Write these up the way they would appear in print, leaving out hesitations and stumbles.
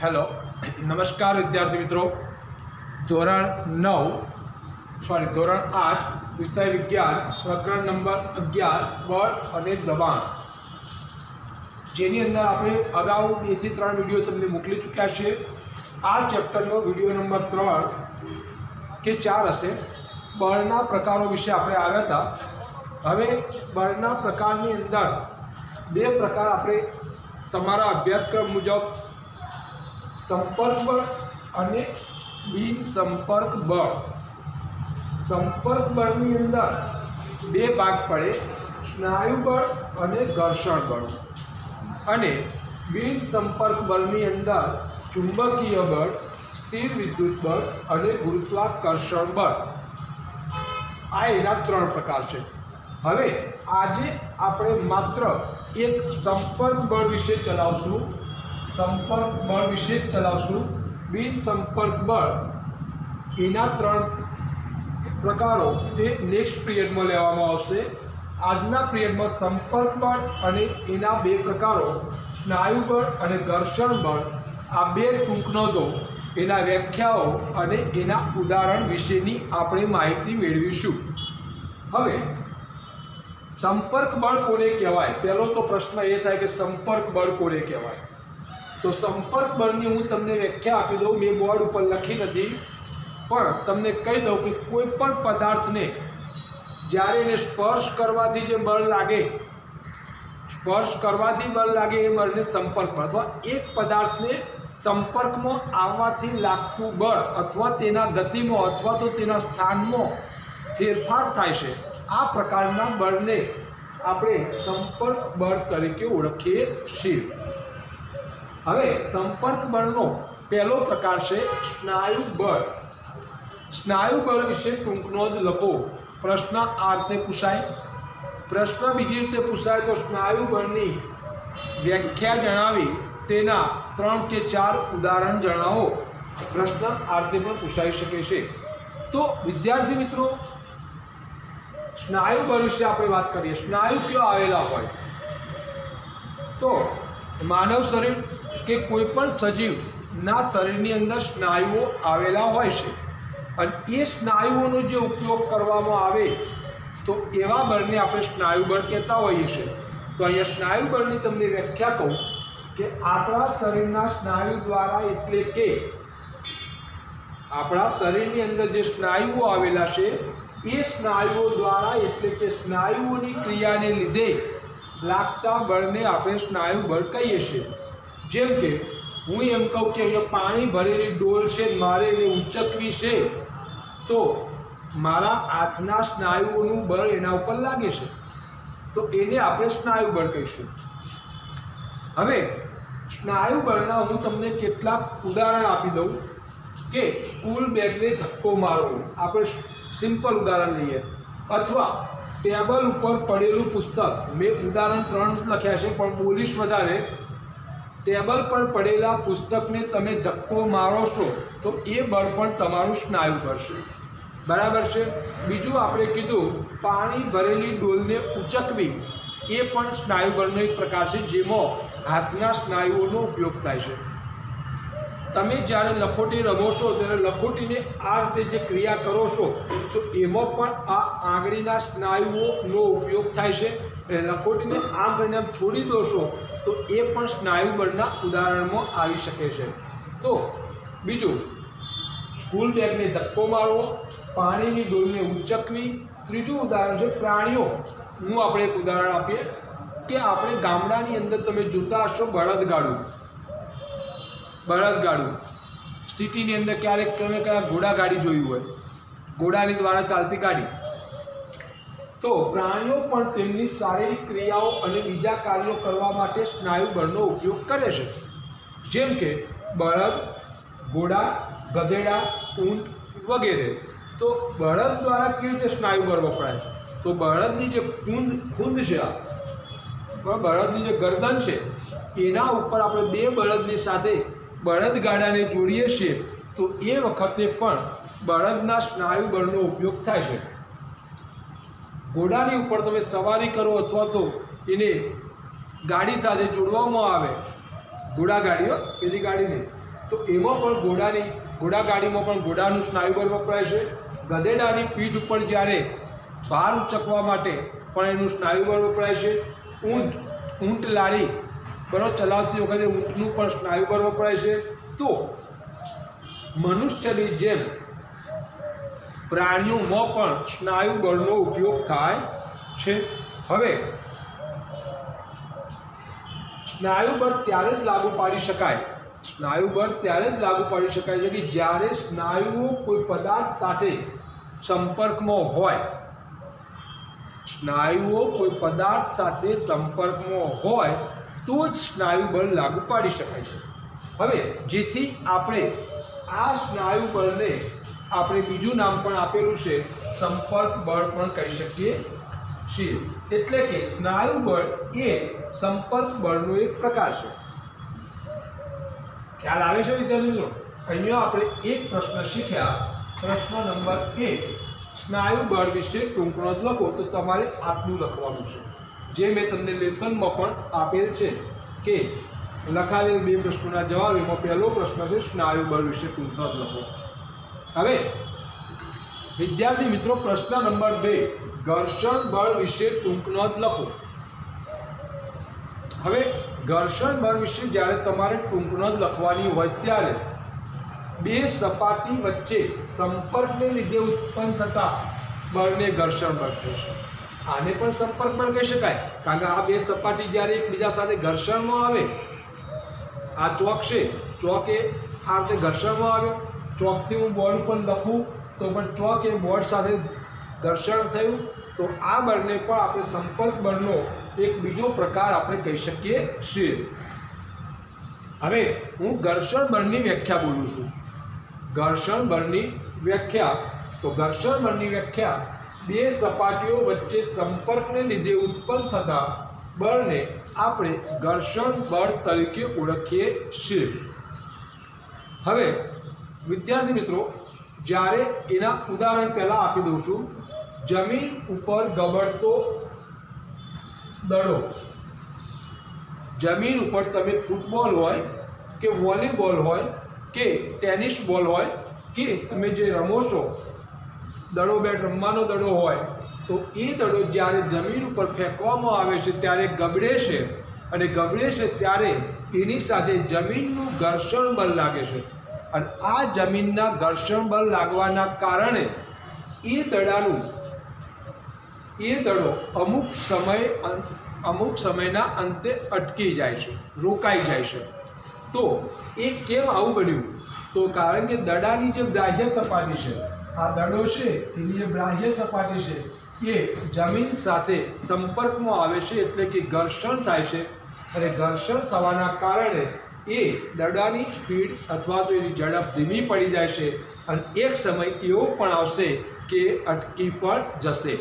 Hello नमस्कार विद्यार्थी मित्रों। धोरण 8 विषय विज्ञान प्रकरण नंबर 11 बळ અને દબાણ, જેની અંદર આપણે અગાઉ 2 થી 3 વિડીયો તમને મોકલી ચૂક્યા છે। આ ચેપ્ટરનો વિડીયો નંબર 3 કે 4 હશે। બળના પ્રકારો વિશે આપણે આવ્યા હતા। હવે બળના પ્રકારની અંદર બે પ્રકાર આપણે તમારા અભ્યાસક્રમ મુજબ संपर्क बल અને બિન સંપર્ક બળ। સંપર્ક બળની અંદર બે ભાગ પડે, સ્નાયુ બળ અને ઘર્ષણ બળ। અને બિન સંપર્ક બળની અંદર ચુંબકીય બળ, સ્થિર વિદ્યુત બળ અને ગુરુત્વાકર્ષણ બળ। આ એના ત્રણ પ્રકાર છે। હવે આજે આપણે માત્ર એક સંપર્ક બળ વિશે ચલાવશું। संपर्क बल विषय चलावशु। बिन संपर्क बल एना त्रण प्रकारों ए नेक्स्ट पीरियड में लेवामां आवशे। आजना पीरियड में संपर्क बल अने एना बे प्रकारों स्नायु बल अने घर्षण बल आ बे टूंक नोंधो एना व्याख्याओ अने एना उदाहरण विशेनी आपणे माहिती मेळवीशुं। हवे संपर्क बल कोने कहेवाय? पहेलो तो प्रश्न ए थाय के संपर्क बल कोने कहेवाय? तो संपर्क बळनी हूँ तमने व्याख्या आपी दऊँ। मैं बोर्ड पर लखी नथी पण तमने कही दऊँ कि कोईपण पदार्थने ज्यारे एने स्पर्श करवाथी जे बळ लागे, स्पर्श करवाथी बळ लागे ए बळने संपर्क बळ, अथवा एक पदार्थने संपर्कमां आववाथी लागतुं बळ अथवा तेना गतिमां अथवा तो तेना स्थानमां फेरफार थाय छे, आ प्रकारना बळने आपणे संपर्क बळ तरीके ओळखीए छीए। हवे संपर्क बळनो पहलो प्रकार है स्नायु बळ। स्नायु बळ विषे टूंक नोंध लखो। प्रश्न आ रीते पूछाय। प्रश्न बीजी रीते पूछाय तो स्नायु बळनी व्याख्या जणावी, तेना 3 के 4 उदाहरण जणावो। प्रश्न आ रीते पण पूछाई शके छे। तो विद्यार्थी मित्रों, स्नायु बळ विषे आपणे वात करीए। स्नायु क्यों आवेला होय? तो मानव शरीर के कोईपण सजीव ना शरीरनी अंदर स्नायुओ आवेला होय छे अने ए स्नायुओनो जे उपयोग करवामां आवे तो एवा बळने आपणे स्नायु बळ कहेता होईए छे। तो अहींया स्नायु बळनी तमने व्याख्या कहूं के आपणा शरीरना स्नायु द्वारा एटले के आपणा शरीरनी अंदर जे स्नायुओ आवेला छे ए स्नायुओ द्वारा एटले के स्नायुओनी क्रियाने लीधे लागता बळने आपणे स्नायु बळ कहीए छीए। जेम के हूँ एम कहूँ कि पानी भरेली डोल है, मारे ने उचकवी है तो मारा हाथना स्नायुओनुं बळ एना उपर लागे छे तो एने आपणे स्नायु बळ कहीशुं। हवे स्नायु बळना हूँ तमने केटलाक उदाहरण आपी दऊं के स्कूल बेगने धक्को मारवो। आपणे सिंपल उदाहरण लईए। अथवा टेबल पर पड़ेलू पुस्तक, मैं उदाहरण 3 लख्या छे पण बोलीश वधारे। टेबल पर पड़ेला पुस्तक ने तमे धक्को मारो छो तो ए बळ पण तमारुं स्नायु बळ छे, बराबर छे। बीजुं आपणे कीधुं पाणी भरेली डोलने उचकवी, ए पण स्नायु बळनो एक प्रकार छे जेमां हाथना स्नायुओनो उपयोग थाय छे। तमे ज्यारे लखोटी रमो छो त्यारे लखोटीने आ रीते जे क्रिया करो छो तो एमां पण आ आंगळीना स्नायुओनो उपयोग थाय छे। लखोटीने आम करीने आम छोड़ी दो छो तो ए पण स्नायु बळना उदाहरणमां आवी शके छे। तो बीजुं स्कूल बेगने धक्को मारवो, पाणीनी डोलने उचकवी। त्रीजुं उदाहरण छे प्राणीओनुं। आपणे एक उदाहरण आपीए के आपणे गामडानी अंदर तमे जोता हशो बळदगाडुं। बळदगाडुं सिटीनी अंदर क्यारेक तमे घोड़ागाड़ी जोयुं होय, घोड़ानी द्वारा चालती गाड़ी। तो प्राणीओ पण तेमनी शारीरिक क्रियाओ अने बीजा कार्यों करवा माटे स्नायु बळनो उपयोग करे छे। जेम के बळद, घोड़ा, गधेड़ा, ऊंट वगैरह। तो बळद द्वारा केवी रीते स्नायु बळ वपराय? तो बळदनी जे खूंद छे, बळदनी जे गर्दन छे एना उपर आपणे बे बळदनी साथे बळदगाडाने जोड़ीए छीए तो ए वखते पण बळदना स्नायु बळनो उपयोग थाय छे। घोड़ानी उपर तमे सवारी करो अथवा तो एने गाड़ी साथे जोड़वामां आवे, घोड़ा गाड़ी पेली गाड़ी नहीं, તો એમાં પણ ઘોડાગાડીમાં પણ ઘોડાનું સ્નાયુબળ વપરાય છે. ગધેડાની પીઠ ઉપર જ્યારે ભાર ઉચકવા માટે પણ એનું સ્નાયુબળ વપરાય છે. ઊંટ લારી બરાબર ચલાવતી વખતે ઊંટનું પણ સ્નાયુબળ વપરાય છે. તો મનુષ્યની જેમ પ્રાણીઓમાં પણ સ્નાયુબળનો ઉપયોગ થાય છે. હવે સ્નાયુબળ ત્યારે જ લાગુ પાડી શકાય છે કે જ્યારે સ્નાયુઓ કોઈ પદાર્થ સાથે સંપર્કમાં હોય. તો જ સ્નાયુબળ લાગુ પાડી શકાય છે. હવે જેથી આપણે આ સ્નાયુબળને આપણે બીજું નામ પણ આપેલું છે, સંપર્ક બળ પણ કહી શકીએ છીએ. એટલે કે સ્નાયુબળ એ સંપર્ક બળનો એક પ્રકાર છે. ખ્યાલ આવે છે વિદ્યાર્થીઓ? અહીંયા આપણે એક પ્રશ્ન શીખ્યા. પ્રશ્ન નંબર 1, સ્નાયુબળ વિશે ટૂંક નોંધ લખો. તો તમારે આટલું લખવાનું છે, જે મેં તમને લેસનમાં પણ આપેલ છે કે લખાયેલ 2 પ્રશ્નોના જવાબ. એમાં પહેલો પ્રશ્ન છે સ્નાયુબળ વિશે ટૂંક નોંધ લખો. હવે વિદ્યાર્થી મિત્રો, પ્રશ્ન નંબર 2, ઘર્ષણ બળ વિશે ટૂંક નોંધ લખો. હવે ઘર્ષણ બળ વિશે જ્યારે તમારે ટૂંક નોંધ લખવાની હોય ત્યારે 2 સપાટી વચ્ચે સંપર્કને લીધે ઉત્પન્ન થતા બળને ઘર્ષણ બળ કહેશે. આને પણ સંપર્ક બળ કહી શકાય, કારણ કે આ 2 સપાટી જ્યારે એકબીજા સાથે ઘર્ષણમાં આવે, આ ચોક છે, ચોક એ આ રીતે ઘર્ષણમાં આવ્યો, ચોકથી હું બોર્ડ ઉપર લખું તો પણ ચોક એ બોર્ડ સાથે ઘર્ષણ થયું, તો આ બળને પણ આપણે સંપર્ક બળનો એક બીજો પ્રકાર આપણે કહી શકીએ છીએ. હવે હું ઘર્ષણ બળની વ્યાખ્યા બોલું છું. ઘર્ષણ બળની વ્યાખ્યા 2 સપાટીઓ વચ્ચે સંપર્કને લીધે ઉત્પન્ન થતા બળને આપણે ઘર્ષણ બળ તરીકે ઓળખીએ છીએ. હવે વિદ્યાર્થી મિત્રો, જ્યારે એના ઉદાહરણ પહેલાં આપી દઉં છું. જમીન ઉપર ગબડતો દડો. જમીન ઉપર તમે ફૂટબોલ હોય કે વોલીબોલ હોય કે ટેનિસ બોલ હોય કે તમે જે રમો છો, દડો બેટ રમવાનો દડો હોય, તો એ દડો જ્યારે જમીન ઉપર ફેંકવામાં આવે છે ત્યારે ગબડે છે, અને ગબડે છે ત્યારે એની સાથે જમીનનું ઘર્ષણ બળ લાગે છે. અને આ જમીનના ઘર્ષણ બળ લાગવાના કારણે એ દડો અમુક સમયના અંતે અટકી જાય છે, રોકાઈ જાય છે. તો એ કેમ આવું બન્યું? તો કારણ કે દડાની જે બાહ્ય સપાટી છે, આ દડો છે એની જે બાહ્ય સપાટી છે એ જમીન સાથે સંપર્કમાં આવે છે, એટલે કે ઘર્ષણ થાય છે. અને ઘર્ષણ થવાના કારણે એ દડાની સ્પીડ અથવા તો એની ઝડપ ધીમી પડી જાય છે, અને એક સમય એવો પણ આવશે કે અટકી પણ જશે.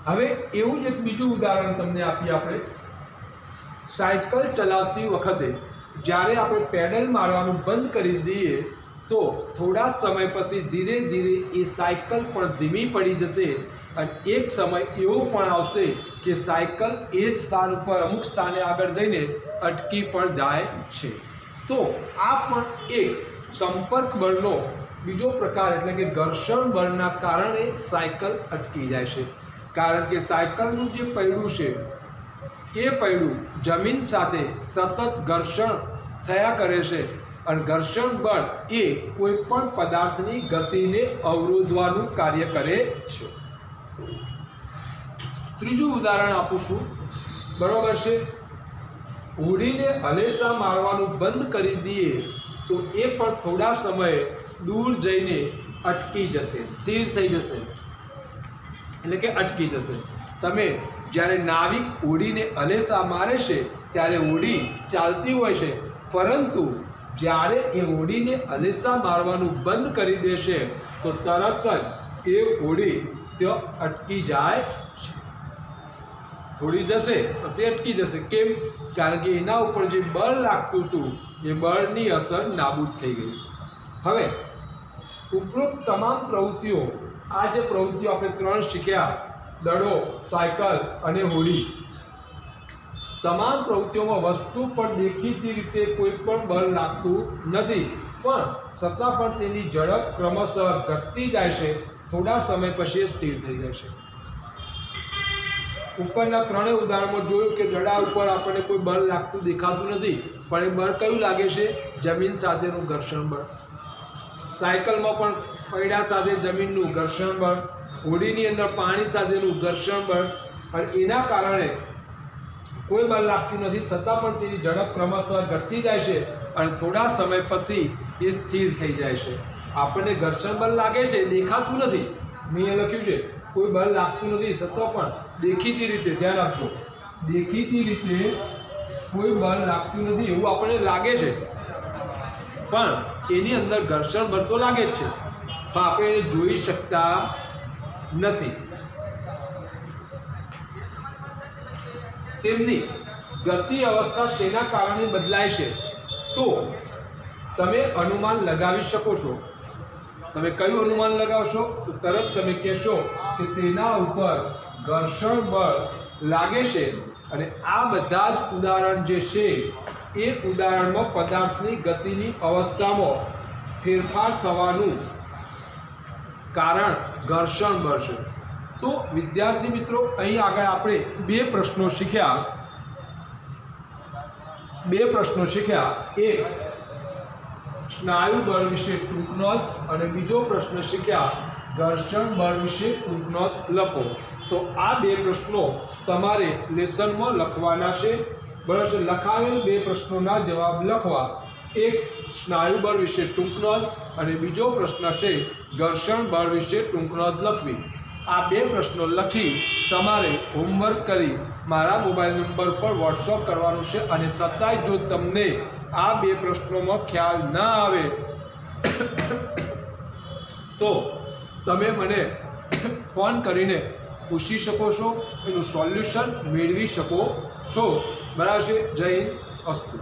હવે એવું જ એક બીજું ઉદાહરણ તમને આપીએ. આપણે સાયકલ ચલાવતી વખતે જ્યારે આપણે પેડલ મારવાનું બંધ કરી દઈએ તો થોડા સમય પછી ધીરે ધીરે એ સાયકલ પણ ધીમી પડી જશે, અને એક સમય એવો પણ આવશે કે સાયકલ એ જ સ્થાન ઉપર અમુક સ્થાને આગળ જઈને અટકી પણ જાય છે. તો આ પણ એક સંપર્ક બળનો બીજો પ્રકાર, એટલે કે ઘર્ષણ બળના કારણે સાયકલ અટકી જાય છે. કારણ કે સાયકલનું જે પૈડું છે એ પૈડું જમીન સાથે સતત ઘર્ષણ થયા કરે છે, અને ઘર્ષણ બળ એ કોઈ પણ પદાર્થની ગતિને અવરોધવાનું કાર્ય કરે છે. ત્રીજું ઉદાહરણ આપું છું, બરોબર છે? હોડીને હલેસા મારવાનું બંધ કરી દઈએ તો એ પણ થોડા સમયે દૂર જઈને અટકી જશે, સ્થિર થઈ જશે, એટલે કે અટકી જશે. તમે જ્યારે નાવિક હોડીને હલેસા મારે છે ત્યારે હોડી ચાલતી હોય છે, પરંતુ જ્યારે એ હોડીને હલેસા મારવાનું બંધ કરી દેશે તો તરત જ એ હોડી ત્યાં અટકી જાય છે. થોડી જશે પછી અટકી જશે. કેમ? કારણ કે એના ઉપર જે બળ લાગતું હતું એ બળની અસર નાબૂદ થઈ ગઈ. હવે ઉપરોક્ત તમામ પ્રવૃત્તિઓ, આ જે પ્રવૃત્તિઓ આપણે 3 શીખ્યા, દડો, સાયકલ અને હોડી, તમામ પ્રવૃત્તિઓમાં વસ્તુ પર દેખીતી રીતે કોઈ પણ બળ લાગતું નથી, પણ છતાં પણ તેની ઝડપ ક્રમશઃ ઘટતી જાય છે. થોડા સમય પછી એ સ્થિર થઈ જાય છે. ઉપરના ત્રણેય ઉદાહરણમાં જોયું કે દડા ઉપર આપણને કોઈ બળ લાગતું દેખાતું નથી, પણ એ બળ કયું લાગે છે? જમીન સાથેનું ઘર્ષણ બળ. સાયકલમાં પણ પૈડા સાથે જમીનનું ઘર્ષણ બળ, હોડીની અંદર પાણી સાથેનું ઘર્ષણ બળ, અને એના કારણે કોઈ બળ લાગતું નથી, છતાં પણ તેની ઝડપ ક્રમશઃ ઘટતી જાય છે અને થોડા સમય પછી એ સ્થિર થઈ જાય છે. આપણને ઘર્ષણ બળ લાગે છે, દેખાતું નથી. મેં એ લખ્યું છે કોઈ બળ લાગતું નથી, છતાં પણ દેખીતી રીતે, ધ્યાન આપજો, દેખીતી રીતે કોઈ બળ લાગતું નથી એવું આપણને લાગે છે, પણ એની અંદર ઘર્ષણ બળ તો લાગે જ છે, પણ આપણે એને જોઈ શકતા નથી. તેમની ગતિ અવસ્થા શેના કારણે બદલાય છે? તો તમે અનુમાન લગાવી શકો છો. તમે કયું અનુમાન લગાવશો? તો તરત તમે કહેશો કે તેના ઉપર ઘર્ષણ બળ લાગે છે. અને આ બધા જ ઉદાહરણ જે છે એ ઉદાહરણમાં પદાર્થની ગતિની અવસ્થામાં ફેરફાર થવાનું કારણ ઘર્ષણ બળ છે. તો વિદ્યાર્થી મિત્રો, અહીં આગળ આપણે બે પ્રશ્નો શીખ્યા. એક સ્નાયુ બળ વિશે ટૂંક નોંધ અને બીજો પ્રશ્ન શીખ્યા ઘર્ષણ બળ વિશે ટૂંક નોંધ લખો. તો આ બે પ્રશ્નો તમારે લેસનમાં લખવાના છે. બરાબર છે? લખાવેલ બે પ્રશ્નોના જવાબ લખવા. એક સ્નાયુ બળ વિશે ટૂંક નોંધ અને બીજો પ્રશ્ન છે ઘર્ષણ બળ વિશે ટૂંક નોંધ લખવી. આ બે પ્રશ્નો લખી તમારે હોમવર્ક કરી મારા મોબાઈલ નંબર પર વોટ્સઅપ કરવાનું છે. અને છતાંય જો તમને આ બે પ્રશ્નોમાં ખ્યાલ ના આવે તો તમે મને ફોન કરીને પૂછી શકો છો, એનું સોલ્યુશન મેળવી શકો છો. બરાબર છે? જય હિન્દ, અસ્તુ.